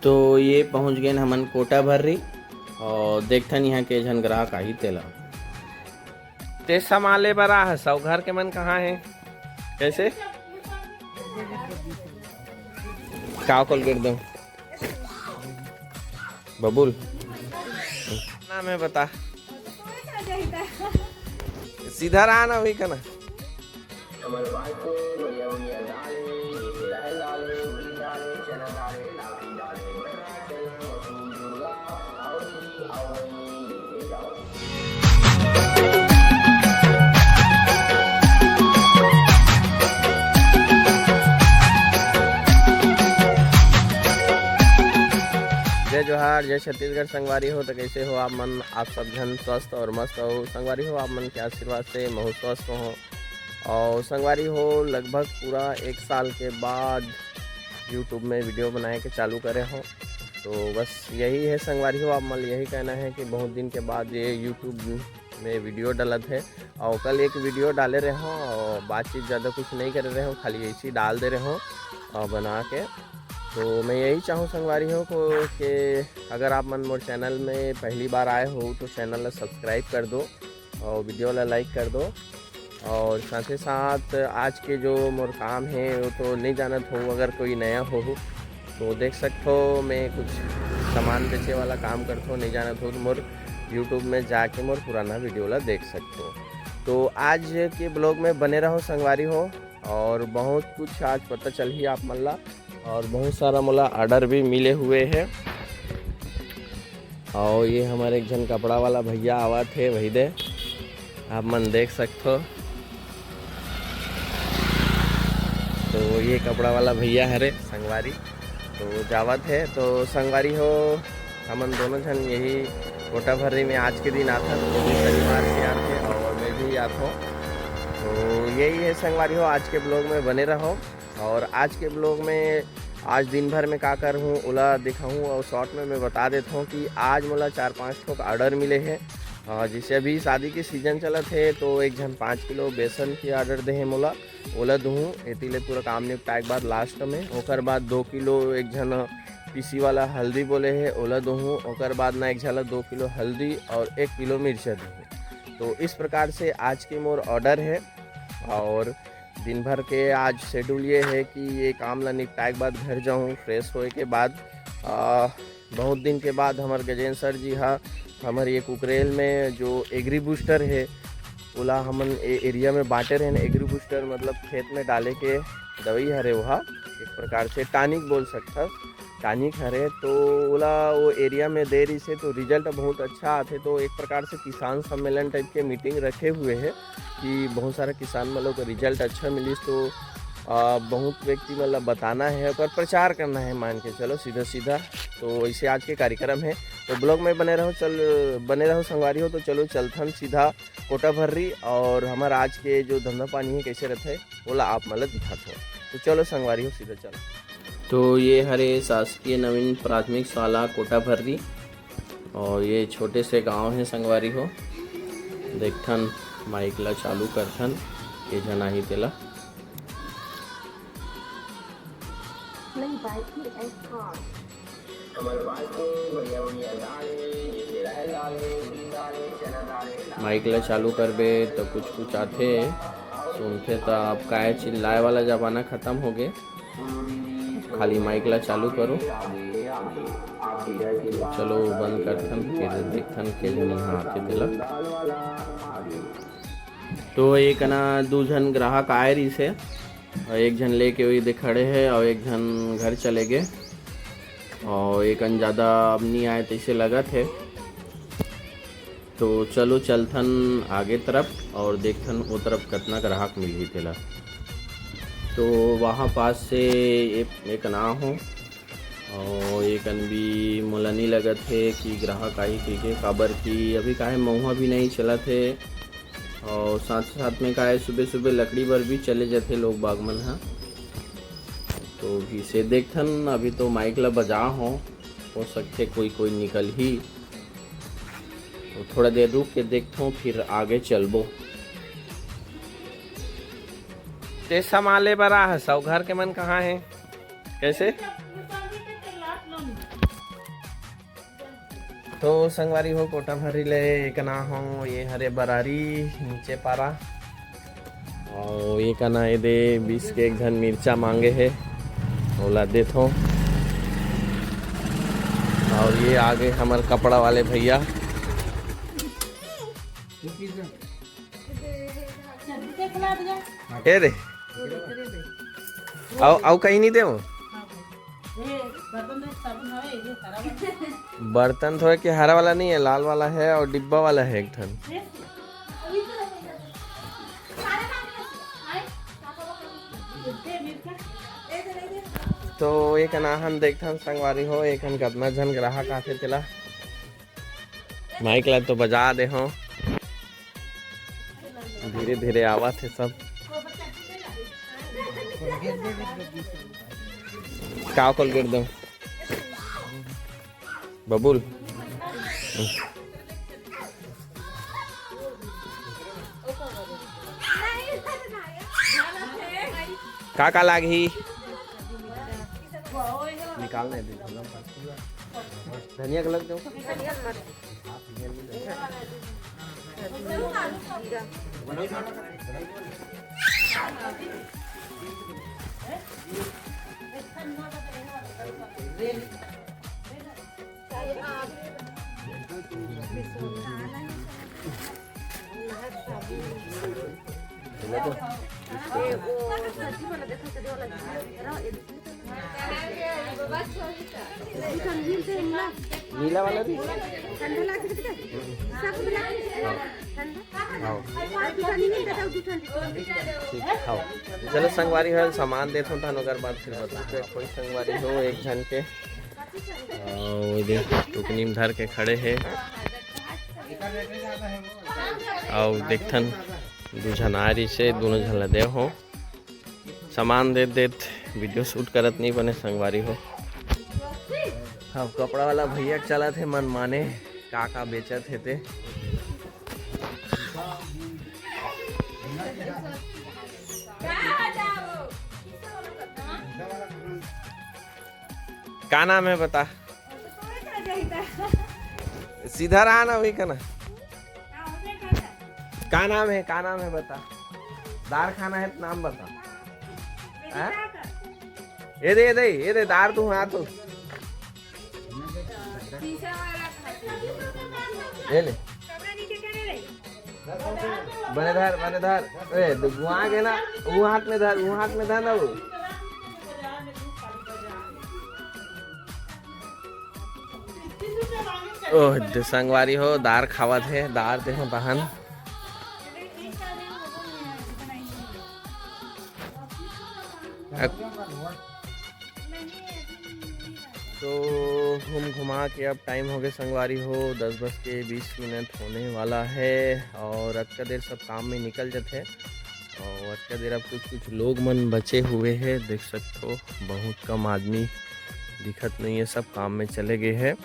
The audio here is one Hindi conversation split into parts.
तो ये पहुंच गए हमन कोटा भर्री और देखथन यहाँ के झन ग्राहक आई तेला ते संभाले बरा है सब घर के मन कहाँ है कैसे का कॉल कर दो बबुल नाम है बता सीधा रहा ना वही का ना जय जोहार जय छत्तीसगढ़ संगवारी हो तो कैसे हो आप मन आप सब जन स्वस्थ और मस्त हो संगवारी हो आप मन के आशीर्वाद से महु स्वस्थ हो और संगवारी हो लगभग पूरा 1 साल के बाद यूट्यूब में वीडियो बनाए के चालू करे हो तो बस यही है संगवारी हो आप मन यही कहना है कि बहुत दिन के बाद ये यूट्यूब में वीडियो डालत है और कल एक वीडियो डाले रहे हो और बातचीत ज़्यादा कुछ नहीं कर रहे हो खाली ऐसे डाल दे रहे हो और बना के तो मैं यही चाहूँ संगवारी हो को कि अगर आप मन मोर चैनल में पहली बार आए हो तो चैनल सब्सक्राइब कर दो और वीडियो ला लाइक कर दो और साथ ही साथ आज के जो मोर काम है वो तो नहीं जानत हो अगर कोई नया हो तो देख सकते हो मैं कुछ सामान बेचे वाला काम करता हूँ नहीं जानत हो तो मोर यूट्यूब में जाके मोर पुराना वीडियो ला देख सकते हो तो आज के ब्लॉग में बने रहो संगवारी हो और बहुत कुछ आज पता चल ही आप मन ला और बहुत सारा मोला ऑर्डर भी मिले हुए हैं और ये हमारे एक जन कपड़ा वाला भैया आवा थे वही दे आप मन देख सकते हो तो ये कपड़ा वाला भैया है रे संगवारी तो जावत है तो संगवारी हो हमन दोनों जन यही कोटा भर्री में आज के दिन आता तो भी शनिवार के आते और मैं भी आता हूँ तो यही है संगवारी हो आज के ब्लॉग में बने रहो और आज के ब्लॉग में आज दिन भर में का कर हूँ ओला दिखाऊँ और शॉर्ट में मैं बता देता हूँ कि आज मोला 4-5 ठोक ऑर्डर मिले हैं जिससे अभी शादी के सीजन चलत है तो एक जन 5 किलो बेसन की ऑर्डर दे है मोला ओला दूँ एतीले पूरा काम निपटाए के बाद लास्ट में ओकर बाद 2 किलो एक जन पीसी वाला हल्दी बोले है ओला दूँ ओकर बाद ना एक झला 2 किलो हल्दी और 1 किलो मिर्चा दूँ तो इस प्रकार से आज के मोर ऑर्डर है और दिन भर के आज शेड्यूल ये है कि ये काम ला निपटाए के बाद घर जाऊँ फ्रेश होए के बाद बहुत दिन के बाद हमारे गजेंद्र सर जी हाँ हमारे ये कुकरेल में जो एग्री बूस्टर है ओला हमन एरिया में बांटे रहे एग्री बूस्टर मतलब खेत में डाले के दवाई हरे वहाँ एक प्रकार से टॉनिक बोल सकता टॉनिक हरे तो ओला वो एरिया में दे रही से तो रिजल्ट बहुत अच्छा आते तो एक प्रकार से किसान सम्मेलन टाइप के मीटिंग रखे हुए हैं कि बहुत सारा किसान मतलब का रिजल्ट अच्छा मिली तो बहुत व्यक्ति मतलब बताना है और प्रचार करना है मान के चलो सीधा सीधा तो ऐसे आज के कार्यक्रम है तो ब्लॉग में बने रहो संगवारी हो तो चलो चलथन सीधा कोटा भर्री और हमारा आज के जो धंधा पानी है कैसे रहता है बोला आप मतलब दिखाते हो तो चलो संगवारी हो सीधा चलो तो ये हरे शासकीय नवीन प्राथमिक शाला कोटा भर्री और ये छोटे से गांव है संगवारी हो देखथन माइक ला चालू करथन के जना ही तेला माइक ला चालू करबे तो कुछ आते सुनते तो अब काय चिल्लाए वाला जमाना खत्म हो गए खाली माइक ला चालू करो चलो बंद करथन फिर देखथन के जन यहाँ आते तेला तो एक ना 2 जन ग्राहक आए रही से और एक जन लेके वही दे खड़े हैं और एक जन घर चले गए और एक अन ज़्यादा अब नहीं आए तो इसे लगा थे तो चलो चलथन आगे तरफ और देखथन वो तरफ कितना ग्राहक मिल गई तेला तो वहाँ पास से एक ना हो और एक अन भी मोला नहीं लगा थे कि ग्राहक आई के काबर की अभी काहे महुआ भी नहीं चला थे और साथ में काहे सुबह सुबह लकड़ी पर भी चले जाते लोग बागमन हाँ तो भी से देखथन अभी तो माइक ला बजा हो सकते कोई निकल ही तो थोड़ा देर रुक के देखता हूँ फिर आगे चलबो ते संभाले बरा है सब घर के मन कहाँ है कैसे तो संगवारी हो कोटा भरी ले एक ना हो ये हरे बरारी नीचे पारा और ये का ना ये दे 20 के एक घन मिर्चा मांगे है ओला देत हो। और ये आगे हमारे कपड़ा वाले भैया ए रे आओ कहीं नहीं दे बर्तन थोड़ा कि हरा वाला नहीं है, लाल वाला है और डिब्बा वाला है एक ठन। तो एक अनाहन देखथन संगवारी हो एक कितना जन ग्राहक आते तेला माइक ला तो बजा दे हो धीरे धीरे आवत है सब। का कोलगेट दो बबुल का लागी निकालने दे धनिया का लग दो नीला वाला भी चलो संगवारी हो सामान देता हूँ अगर बात फिर बता कोई संगवारी हो एक जन के टुकनी में धर के खड़े है और देखथन दू झन आ रही से दोनों झन लदे हो सामान देत वीडियो शूट करत नहीं बने संगवारी हो। हाँ कपड़ा वाला भैया चला थे मन माने का बेचत थे ते का नाम है बता सीधा रहा ना वही का ना का नाम है बता दार खाना है तो नाम बता ये दे दार तू हाँ तू ले बने धर ए वहाँ के ना वो हाथ में धर ना वो ओह संगवारी हो दार खावत है दार दे हो बहन तो घूम घुमा के अब टाइम हो गया संगवारी हो 10:20 होने वाला है और अक्का देर सब काम में निकल जाते हैं और अक्का देर अब कुछ लोग मन बचे हुए हैं देख सकते हो बहुत कम आदमी दिखत नहीं है सब काम में चले गए हैं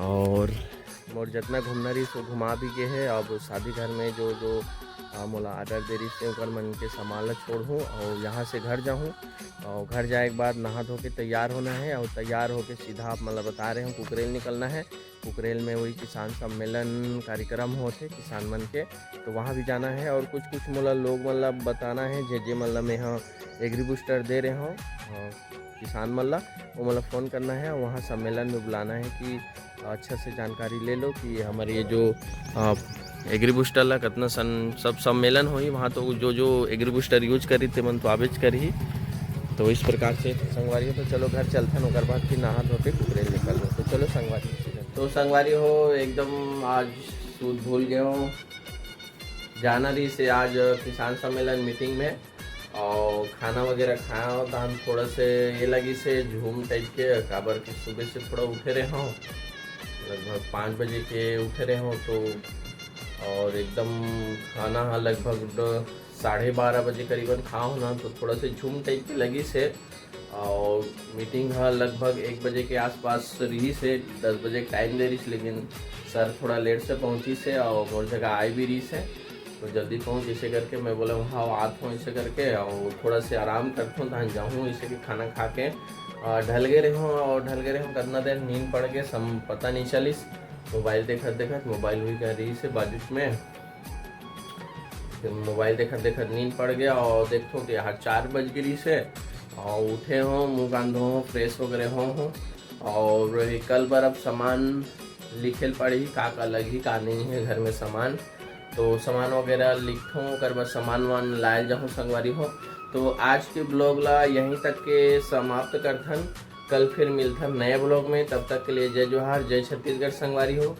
और मोर जितना घूमना रही सो घुमा भी गए है। अब शादी घर में जो मोला ऑर्डर दे रही से मन के सामान ला छोड़ूँ और यहाँ से घर जाऊँ और घर जाए के बाद नहा धो के तैयार होना है और तैयार होके सीधा आप मतलब बता रहे हूँ कुकरेल निकलना है। कुकरेल में वही किसान सम्मेलन कार्यक्रम होते किसान मन के तो वहाँ भी जाना है और कुछ मोला लोग मतलब बताना है जे मतलब मैं यहाँ एग्री बूस्टर दे रहे हूँ किसान मतलब वो मतलब फ़ोन करना है और वहाँ सम्मेलन में बुलाना है कि अच्छा से जानकारी ले लो कि हमारे ये जो एग्री बूस्टर ला कितना सब सम्मेलन हुई वहाँ तो जो एग्री बूस्टर यूज करी थे मन तो आवेज करी तो इस प्रकार से संगवारी तो चलो घर चलते हैं बाद फिर नहा धो के कुकरेल निकल लो तो चलो संगवारी तो संगवारी हो एकदम आज सूद भूल गए हो जाना रही से आज किसान सम्मेलन मीटिंग में और खाना वगैरह खाया हो तो हम थोड़ा से ये लगी से झूम टाइप के काबर के सुबह से थोड़ा उठे रहे हों लगभग 5 बजे के उठे रहे हों तो और एकदम खाना लगभग 12:30 बजे करीबन खाओ ना तो थोड़ा से झूम टाइप की लगी से और मीटिंग लगभग 1 बजे के आसपास रही से 10 बजे टाइम दे रही से लेकिन सर थोड़ा लेट से पहुंची से और मोर जगह आई भी रही से तो जल्दी पहुँच इसे करके मैं बोला हाँ आता हूँ इसे करके और थोड़ा से आराम करता हूँ तहाँ जाऊँ इसे कि खाना खा के ढल गए रहे हूँ कितना देर नींद पड़ गए सब पता नहीं चलिस मोबाइल देखत देखत मोबाइल हुई कर रही से बाजू में, फिर मोबाइल देखत देखत नींद पड़ गया और देखो कि यहाँ 4 बज गई से, और उठे हो, मुँह कान धो हो, फ्रेश वगैरह हो और कल बार अब सामान लिखेल पड़ी का लगी का नहीं है घर में सामान, तो सामान वगैरह लिखो कर बस सामान वान लाए जाऊँ संगवारी हो। तो आज के ब्लॉग ला यहीं तक के समाप्त करथन, कल फिर मिलथन नए ब्लॉग में, तब तक के लिए जय जोहार, जय छत्तीसगढ़ संगवारी हो।